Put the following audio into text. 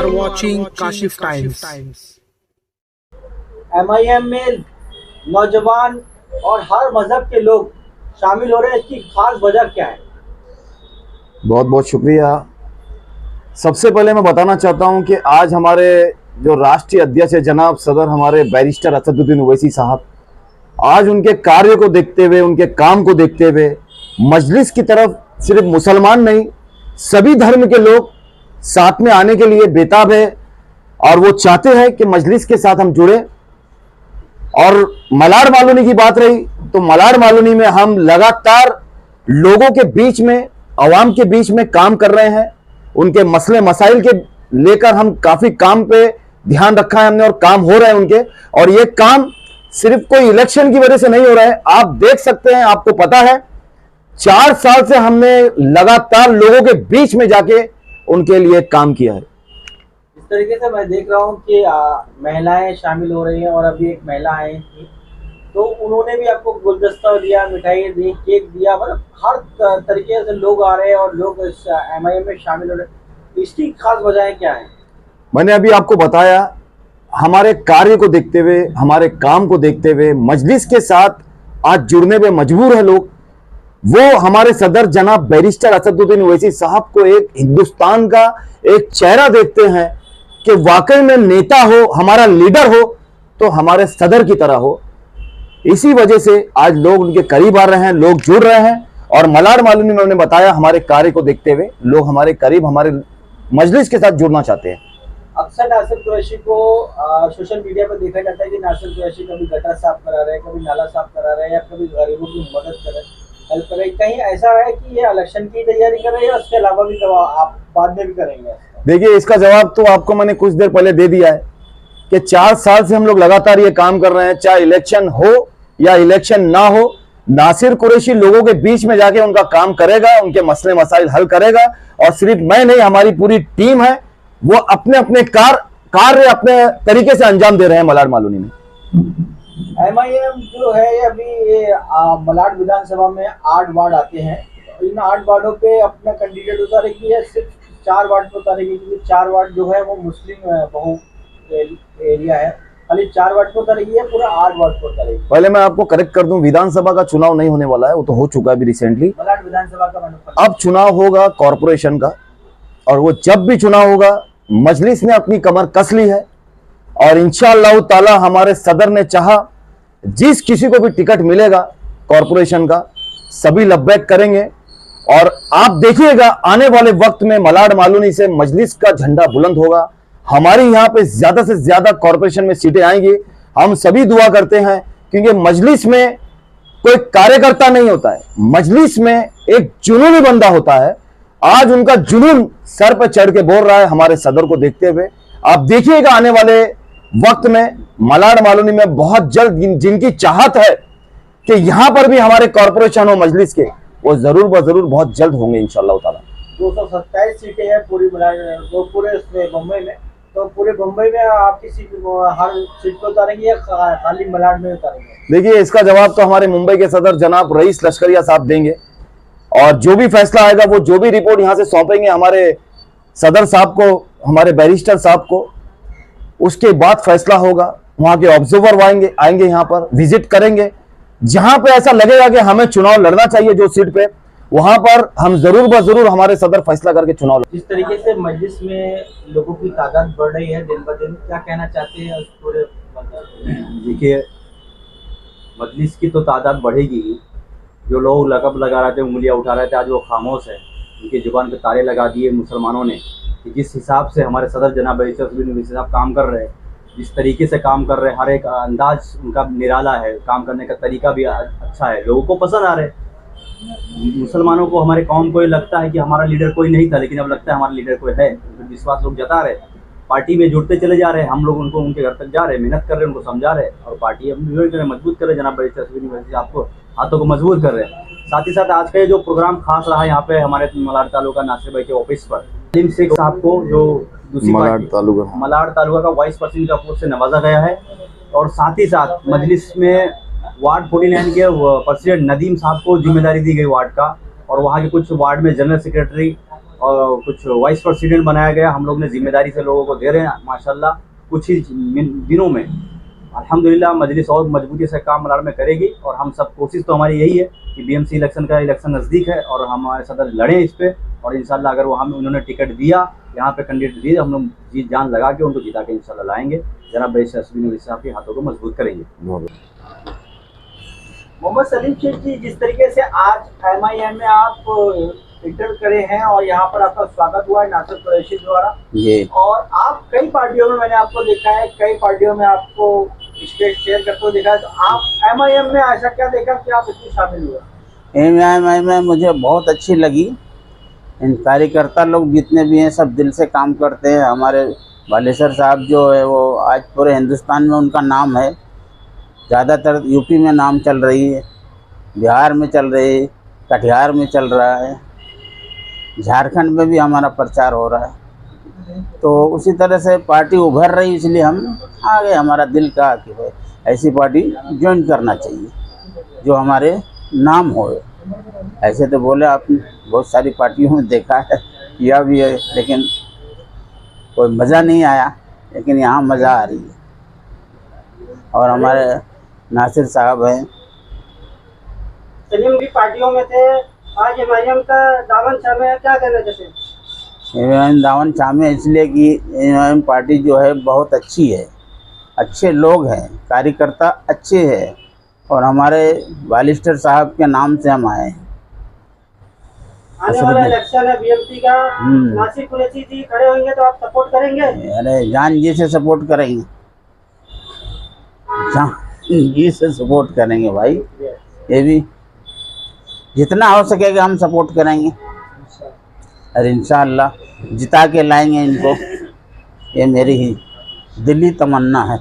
are watching Kashif Times. MIM में नौजवान और हर मजहब के लोग शामिल हो रहे हैं, इसकी खास वजह क्या है? बहुत बहुत शुक्रिया। सबसे पहले मैं बताना चाहता हूं कि आज हमारे जो राष्ट्रीय अध्यक्ष है जनाब सदर हमारे बैरिस्टर असदुद्दीन ओवैसी साहब, आज उनके कार्य को देखते हुए, उनके काम को देखते हुए मजलिस की तरफ सिर्फ मुसलमान नहीं सभी धर्म के लोग साथ में आने के लिए बेताब है और वो चाहते हैं कि मजलिस के साथ हम जुड़े। और मलाड मालूनी की बात रही तो मलाड मालूनी में हम लगातार लोगों के बीच में, अवाम के बीच में काम कर रहे हैं। उनके मसले मसाइल के लेकर हम काफी काम पे ध्यान रखा है हमने और काम हो रहे हैं उनके। और ये काम सिर्फ कोई इलेक्शन की वजह से नहीं हो रहा है। आप देख सकते हैं, आपको पता है 4 साल से हमने लगातार लोगों के बीच में जाके उनके लिए काम किया है। इस तरीके से मैं देख रहा हूँ कि महिलाएं शामिल हो रही हैं और अभी एक महिला आई थी तो उन्होंने भी आपको गुलदस्ता दिया, मिठाई दी, केक दिया, मतलब हर तरीके से लोग आ रहे हैं और लोग इस MIM में शामिल हो रहे हैं। इसकी खास वजह क्या है? मैंने अभी आपको बताया, हमारे कार्य को देखते हुए, हमारे काम को देखते हुए मजलिस के साथ आज जुड़ने में मजबूर है लोग। वो हमारे सदर जनाब बैरिस्टर असदुद्दीन ओवैसी साहब को एक हिंदुस्तान का एक चेहरा देखते हैं कि वाकई में नेता हो, हमारा लीडर हो तो हमारे सदर की तरह हो। इसी वजह से आज लोग उनके करीब आ रहे हैं, लोग जुड़ रहे हैं। और मलाड मालूनी में उन्होंने बताया हमारे कार्य को देखते हुए लोग हमारे करीब, हमारे मजलिस के साथ जुड़ना चाहते हैं। अक्सर नासिर कुरैशी को सोशल मीडिया पर देखा जाता है कि नासिर कुरैशी कभी गटर साफ करा रहे हैं, कभी नाला साफ करा रहे हैं या कभी गरीबों की मदद कर रहे हैं, हेल्प कर रहे हैं। कहीं ऐसा है कि ये इलेक्शन की तैयारी कर रहे हैं या उसके अलावा भी आप बाद में भी करेंगे? देखिए, इसका जवाब तो आपको मैंने कुछ देर पहले दे दिया है कि 4 साल से हम लोग लगातार ये काम कर रहे हैं। चाहे इलेक्शन हो या इलेक्शन ना हो, नासिर कुरैशी लोगों के बीच में जाके उनका काम करेगा, उनके मसले मसाइल हल करेगा। और सिर्फ मैं नहीं, हमारी पूरी टीम है, वो अपने अपने कार्य अपने तरीके से अंजाम दे रहे हैं मलाड मालूनी में। MIM जो है अभी मलाड विधानसभा में 8 वार्ड आते हैं। इन 8 वार्डों पे अपना कैंडिडेट उतारेगी है, सिर्फ 4 वार्ड पे उतारेगी क्योंकि 4 वार्ड जो है वो मुस्लिम बहु एरिया है। खाली 4 वार्ड पे उतारेगी या पूरा 8 वार्ड पे उतारेगी? पहले मैं आपको करेक्ट कर दूं, विधानसभा का चुनाव नहीं होने वाला है, वो तो हो चुका है अभी रिसेंटली। मलाड विधानसभा का अब चुनाव होगा कॉरपोरेशन का, और वो जब भी चुनाव होगा मजलिस ने अपनी कमर कस ली है और इंशाअल्लाह ताला हमारे सदर ने चाहा जिस किसी को भी टिकट मिलेगा कॉरपोरेशन का सभी लब्बैक करेंगे। और आप देखिएगा आने वाले वक्त में मलाड मालूनी से मजलिस का झंडा बुलंद होगा। हमारी यहाँ पे ज्यादा से ज्यादा कॉरपोरेशन में सीटें आएंगी। हम सभी दुआ करते हैं क्योंकि मजलिस में कोई कार्यकर्ता नहीं होता है, मजलिस में एक जुनूनी बंदा होता है। आज उनका जुनून सर पर चढ़ के बोल रहा है हमारे सदर को देखते हुए। आप देखिएगा आने वाले वक्त में मलाड मालूनी में बहुत जल्द जिनकी चाहत है कि यहां पर भी हमारे कॉरपोरेशन हो मजलिस के, वो जरूर ब जरूर बहुत जल्द होंगे इंशाअल्लाह ताला। 227 सीटें हैं पूरी पूरे मुंबई में, तो पूरे मुंबई में आपकी सीट हर सीट को उतारेंगे या खाली मलाड में उतारेंगे? देखिए, इसका जवाब तो हमारे मुंबई के सदर जनाब रईस लश्करिया साहब देंगे और जो भी फैसला आएगा, वो जो भी रिपोर्ट यहां से सौंपेंगे हमारे सदर साहब को, हमारे बैरिस्टर साहब को, उसके बाद फैसला होगा। वहां के ऑब्जर्वर आएंगे यहाँ पर विजिट करेंगे। जहां पे ऐसा लगेगा कि हमें चुनाव लड़ना चाहिए जो सीट पे, वहां पर हम जरूर ब जरूर हमारे सदर फैसला करके चुनाव। जिस तरीके से मजलिस में लोगों की तादाद बढ़ रही है दिन ब दिन, क्या कहना चाहते हैं उस पूरे? देखिए, मजलिस की तो तादाद बढ़ेगी ही। जो लोग लकब लगा रहे थे, उंगलियां उठा रहे थे, आज वो खामोश है। उनकी जुबान पे ताले लगा दिए मुसलमानों ने कि जिस हिसाब से हमारे सदर जनाब बैरिस्टर असदुद्दीन साहब काम कर रहे हैं, जिस तरीके से काम कर रहे हैं, हर एक अंदाज उनका निराला है, काम करने का तरीका भी अच्छा है, लोगों को पसंद आ रहे हैं। मुसलमानों को, हमारे कौम को ये लगता है कि हमारा लीडर कोई नहीं था, लेकिन अब लगता है हमारा लीडर कोई है। विश्वास लोग जता रहे, पार्टी में जुड़ते चले जा रहे हैं। हम लोग उनको उनके घर तक जा रहे हैं, मेहनत कर रहे हैं, उनको समझा रहे हैं और पार्टी हम कर रहे हैं, मजबूत कर रहे हैं। जनाब बैरिस्टर असदुद्दीन आपको हाथों को मजबूत कर रहे हैं। साथ ही साथ आज का जो प्रोग्राम खास रहा है यहाँ पे हमारे मलाड तालुका नासिर भाई के ऑफिस पर, सलीम शेख साहब को जो दूसरी मलाड तालुका का वाइस प्रेसिडेंट का पोस्ट से नवाजा गया है। और साथ ही साथ मजलिस में वार्ड 49 के प्रेसिडेंट नदीम साहब को जिम्मेदारी दी गई वार्ड का, और वहाँ के कुछ वार्ड में जनरल सेक्रेटरी और कुछ वाइस प्रेसिडेंट बनाया गया, हम लोग ने जिम्मेदारी से लोगों को दे रहे हैं माशाल्लाह। कुछ ही दिनों में अल्हम्दुलिल्लाह मजलिस और मजबूती से काम मलाड में करेगी। और हम सब कोशिश तो हमारी यही है कि बीएमसी इलेक्शन का इलेक्शन नज़दीक है और हमारे सदर लड़ें इस पे, और इंशाल्लाह अगर वो हमें उन्होंने टिकट दिया, यहाँ पे कैंडिडेट दिए, हम लोग जी जान लगा के उनको जिता के इंशाल्लाह लाएंगे। जनाब बैरिस्टर असदुद्दीन ओवैसी साहब के हाथों को मजबूत करेंगे। मोहम्मद सलीम शेख जी, जिस तरीके से आज MIM में आप इंटर करे हैं और यहाँ पर आपका स्वागत हुआ है नासिर कुरैशी द्वारा जी। और आप कई पार्टियों में मैंने आपको देखा है, कई पार्टियों में आपको स्टेज शेयर करते हुए देखा है, तो आप MIM में ऐसा क्या देखा कि आप इसमें शामिल हुए? MIM में मुझे बहुत अच्छी लगी। इन कार्यकर्ता लोग जितने भी हैं सब दिल से काम करते हैं। हमारे बालेश्वर साहब जो है वो आज पूरे हिंदुस्तान में उनका नाम है, ज़्यादातर यूपी में नाम चल रही है, बिहार में चल रही है, कटिहार में चल रहा है, झारखंड में भी हमारा प्रचार हो रहा है। तो उसी तरह से पार्टी उभर रही, इसलिए हम आ गए। हमारा दिल कहा कि भाई ऐसी पार्टी ज्वाइन करना चाहिए जो हमारे नाम हो। ऐसे तो बोले आपने बहुत सारी पार्टियों में देखा है, किया भी है, लेकिन कोई मज़ा नहीं आया। लेकिन यहाँ मज़ा आ रही है। और हमारे नासिर साहब हैं, सलीम भी पार्टियों में थे, आज MIM का दामन थामे है, क्या कहना चाहते हैं? MIM दामन थामे इसलिए कि MIM पार्टी जो है बहुत अच्छी है, अच्छे लोग हैं, कार्यकर्ता अच्छे हैं, और हमारे बालिस्टर साहब के नाम से हम आए हैं। आने वाला इलेक्शन है BMC का, नासिर कुरैशी जी खड़े होंगे तो आप सपोर्ट करेंगे? अरे जान जी से सपोर्ट करेंगे, जान जी से सपोर्ट करेंगे भाई। ये भी जितना हो सकेगा हम सपोर्ट करेंगे और इंशाअल्लाह जिता के लाएंगे इनको। ये मेरी ही दिली तमन्ना है।